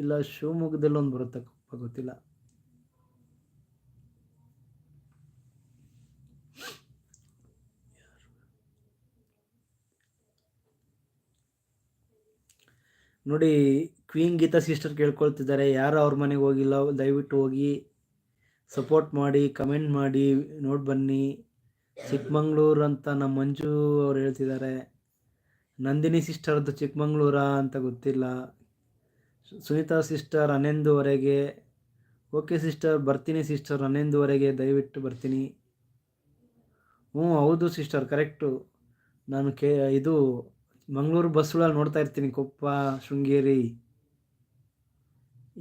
ಇಲ್ಲ ಶಿವಮೊಗ್ಗದಲ್ಲಿ ಒಂದು ಬರುತ್ತಪ್ಪ, ಗೊತ್ತಿಲ್ಲ. ನೋಡಿ, ಕ್ವೀನ್ ಗೀತಾ ಸಿಸ್ಟರ್ ಕೇಳ್ಕೊಳ್ತಿದ್ದಾರೆ, ಯಾರು ಅವ್ರ ಮನೆಗೆ ಹೋಗಿಲ್ಲ ದಯವಿಟ್ಟು ಹೋಗಿ ಸಪೋರ್ಟ್ ಮಾಡಿ, ಕಮೆಂಟ್ ಮಾಡಿ, ನೋಡಿ ಬನ್ನಿ. ಚಿಕ್ಕಮಂಗ್ಳೂರು ಅಂತ ನಮ್ಮ ಮಂಜು ಅವ್ರು ಹೇಳ್ತಿದ್ದಾರೆ. ನಂದಿನಿ ಸಿಸ್ಟರ್ದು ಚಿಕ್ಕಮಂಗ್ಳೂರಾ ಅಂತ ಗೊತ್ತಿಲ್ಲ. ಸುನೀತಾ ಸಿಸ್ಟರ್ 11:30. ಓಕೆ ಸಿಸ್ಟರ್, ಬರ್ತೀನಿ ಸಿಸ್ಟರ್ 11:30, ದಯವಿಟ್ಟು ಬರ್ತೀನಿ. ಹೌದು ಸಿಸ್ಟರ್, ಕರೆಕ್ಟು. ನಾನು ಇದು ಮಂಗಳೂರು ಬಸ್ಸುಗಳಲ್ಲಿ ನೋಡ್ತಾ ಇರ್ತೀನಿ, ಕೊಪ್ಪ, ಶೃಂಗೇರಿ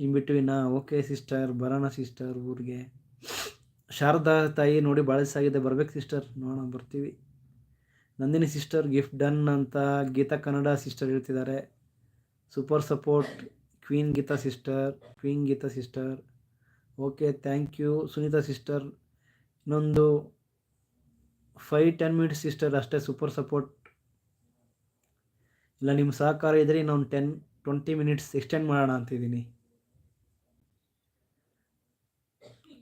ಇನ್ ಬಿಟ್ವೀನಾ. ಓಕೆ ಸಿಸ್ಟರ್, ಬರೋಣ ಸಿಸ್ಟರ್ ಊರಿಗೆ. ಶಾರದಾ ತಾಯಿ ನೋಡಿ ಭಾಳ ಆಗಿದೆ, ಬರ್ಬೇಕು ಸಿಸ್ಟರ್, ನೋಡೋಣ ಬರ್ತೀವಿ. ನಂದಿನಿ ಸಿಸ್ಟರ್ ಗಿಫ್ಟ್ ಡನ್ ಅಂತ ಗೀತಾ ಕನ್ನಡ ಸಿಸ್ಟರ್ ಹೇಳ್ತಿದ್ದಾರೆ. Super support queen Geeta sister. Okay, thank you Sunita sister. ಇನ್ನೊಂದು 5-10 ಮಿನಿಟ್ಸ್ ಸಿಸ್ಟರ್ ಅಷ್ಟೇ, ಸೂಪರ್ ಸಪೋರ್ಟ್. ಇಲ್ಲ ನಿಮ್ಮ ಸಹಕಾರ ಇದ್ದರೆ ಇನ್ನೊಂದು 10-20 ಮಿನಿಟ್ಸ್ ಎಕ್ಸ್ಟೆಂಡ್ ಮಾಡೋಣ ಅಂತಿದ್ದೀನಿ.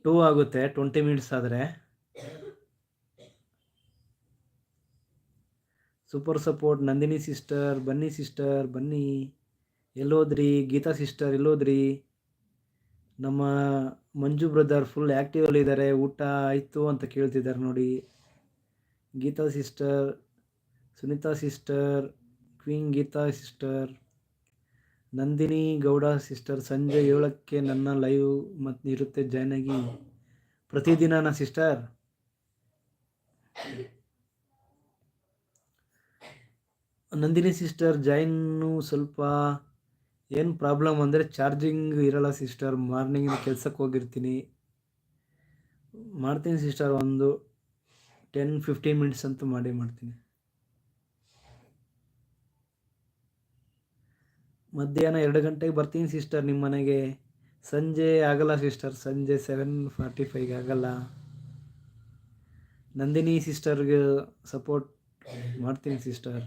2 ಆಗುತ್ತೆ 20 ಮಿನಿಟ್ಸ್ ಆದರೆ. ಸೂಪರ್ ಸಪೋರ್ಟ್ ನಂದಿನಿ ಸಿಸ್ಟರ್, ಬನ್ನಿ ಸಿಸ್ಟರ್ ಬನ್ನಿ. ಎಲ್ಲೋದ್ರಿ ಗೀತಾ ಸಿಸ್ಟರ್, ಎಲ್ಲೋದ್ರಿ? ನಮ್ಮ ಮಂಜು ಬ್ರದರ್ ಫುಲ್ ಆ್ಯಕ್ಟಿವಲ್ಲಿ ಇದ್ದಾರೆ, ಊಟ ಆಯಿತು ಅಂತ ಕೇಳ್ತಿದ್ದಾರೆ ನೋಡಿ. Geeta sister, Sunita sister, queen Geeta sister, Nandini Gowda sister. ಸಂಜೆ 7ಕ್ಕೆ ನನ್ನ ಲೈವ್ ಮತ್ತು ಇರುತ್ತೆ, ಜಾಯ್ನ್ ಆಗಿ. ಪ್ರತಿದಿನನಾ ಸಿಸ್ಟರ್? Nandini sister join. ಸ್ವಲ್ಪ ಏನು ಪ್ರಾಬ್ಲಮ್ ಅಂದರೆ ಚಾರ್ಜಿಂಗ್ ಇರಲ್ಲ ಸಿಸ್ಟರ್. ಮಾರ್ನಿಂಗ್ ಕೆಲಸಕ್ಕೆ ಹೋಗಿರ್ತೀನಿ. ಮಾಡ್ತೀನಿ ಸಿಸ್ಟರ್, ಒಂದು 10-15 ಮಿನಿಟ್ಸ್ ಅಂತೂ ಮಾಡ್ತೀನಿ. ಮಧ್ಯಾಹ್ನ 2 ಗಂಟೆಗೆ ಬರ್ತೀನಿ ಸಿಸ್ಟರ್ ನಿಮ್ಮ ಮನೆಗೆ. ಸಂಜೆ ಆಗಲ್ಲ ಸಿಸ್ಟರ್, ಸಂಜೆ 7:45 ಆಗಲ್ಲ. ನಂದಿನಿ ಸಿಸ್ಟರ್ಗೆ ಸಪೋರ್ಟ್ ಮಾಡ್ತೀನಿ sister.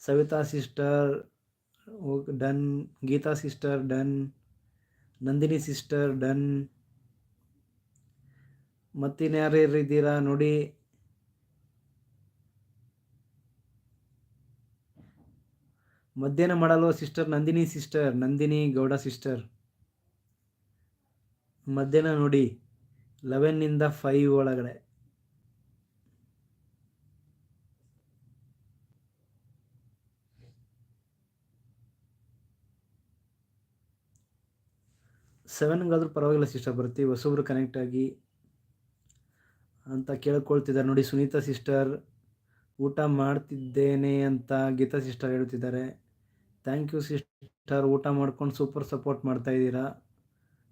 Savita sister done, Geeta sister done, Nandini sister done. ಮತ್ತಿನ್ಯಾರ್ಯಾರು ಇದ್ದೀರಾ ನೋಡಿ. ಮಧ್ಯಾಹ್ನ ಮಾಡಲ್ವ ಸಿಸ್ಟರ್? ನಂದಿನಿ ಗೌಡ ಸಿಸ್ಟರ್ ಮಧ್ಯಾಹ್ನ ನೋಡಿ, 11 to 5 ಒಳಗಡೆ. ಸೆವೆನ್ಗಾದ್ರೂ ಪರವಾಗಿಲ್ಲ ಸಿಸ್ಟರ್, ಬರ್ತೀವಿ. ಹೊಸೊಬ್ರು ಕನೆಕ್ಟ್ ಆಗಿ ಅಂತ ಕೇಳ್ಕೊಳ್ತಿದ್ದಾರೆ ನೋಡಿ. ಸುನೀತಾ ಸಿಸ್ಟರ್ ಊಟ ಮಾಡ್ತಿದ್ದೇನೆ ಅಂತ ಗೀತಾ ಸಿಸ್ಟರ್ ಹೇಳ್ತಿದ್ದಾರೆ. ಥ್ಯಾಂಕ್ ಯು ಸಿಸ್ಟರ್, ಊಟ ಮಾಡ್ಕೊಂಡು ಸೂಪರ್ ಸಪೋರ್ಟ್ ಮಾಡ್ತಾ ಇದ್ದೀರಾ.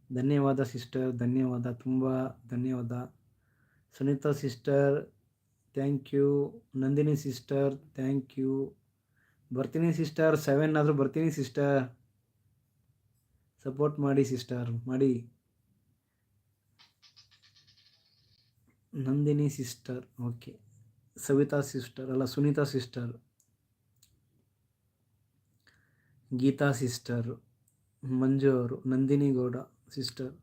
ಧನ್ಯವಾದ ಸಿಸ್ಟರ್, ಧನ್ಯವಾದ, ತುಂಬ ಧನ್ಯವಾದ. Sunita sister thank you. Nandini sister thank you. ಬರ್ತೀನಿ ಸಿಸ್ಟರ್, 7 ಆದರೂ ಬರ್ತೀನಿ ಸಿಸ್ಟರ್. ಸಪೋರ್ಟ್ ಮಾಡಿ ಸಿಸ್ಟರ್, ಮಾಡಿ. Nandini sister, okay. Savita sister ಅಲ್ಲ, ಸುನೀತಾ ಸಿಸ್ಟರ್, ಗೀತಾ ಸಿಸ್ಟರ್, ಮಂಜು ಅವರು, Nandini Gowda sister.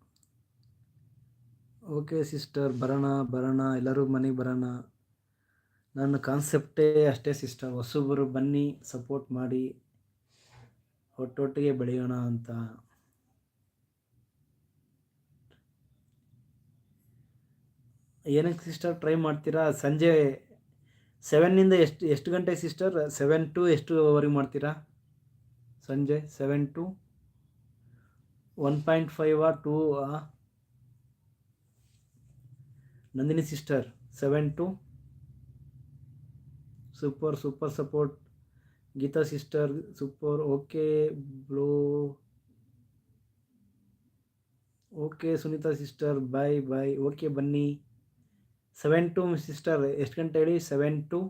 Okay sister, ಬರೋಣ ಎಲ್ಲರೂ ಮನೆಗೆ ಬರೋಣ. ನನ್ನ ಕಾನ್ಸೆಪ್ಟೇ ಅಷ್ಟೇ ಸಿಸ್ಟರ್, ಹೊಸಬರು ಬನ್ನಿ, ಸಪೋರ್ಟ್ ಮಾಡಿ, ಒಟ್ಟೊಟ್ಟಿಗೆ ಬೆಳೆಯೋಣ ಅಂತ. ಏನಕ್ಕೆ ಸಿಸ್ಟರ್ ಟ್ರೈ ಮಾಡ್ತೀರಾ? ಸಂಜೆ 7 ಎಷ್ಟು ಗಂಟೆ ಸಿಸ್ಟರ್? 7 to ಎಷ್ಟುವರೆಗೆ ಮಾಡ್ತೀರಾ? ಸಂಜೆ 7 to 1.5 2? Nandini sister 7 to super support. Geeta sister super. Okay ಬ್ಲೋ. Okay Sunita sister bye. Okay ಬನ್ನಿ. 7 to ಸಿಸ್ಟರ್ ಎಷ್ಟು ಗಂಟೆ ಹೇಳಿ? 7 to.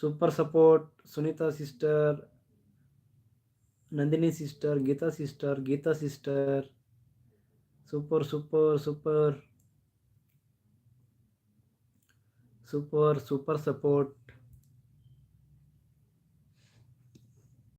Super support Sunita sister, Nandini sister, Geeta sister super support.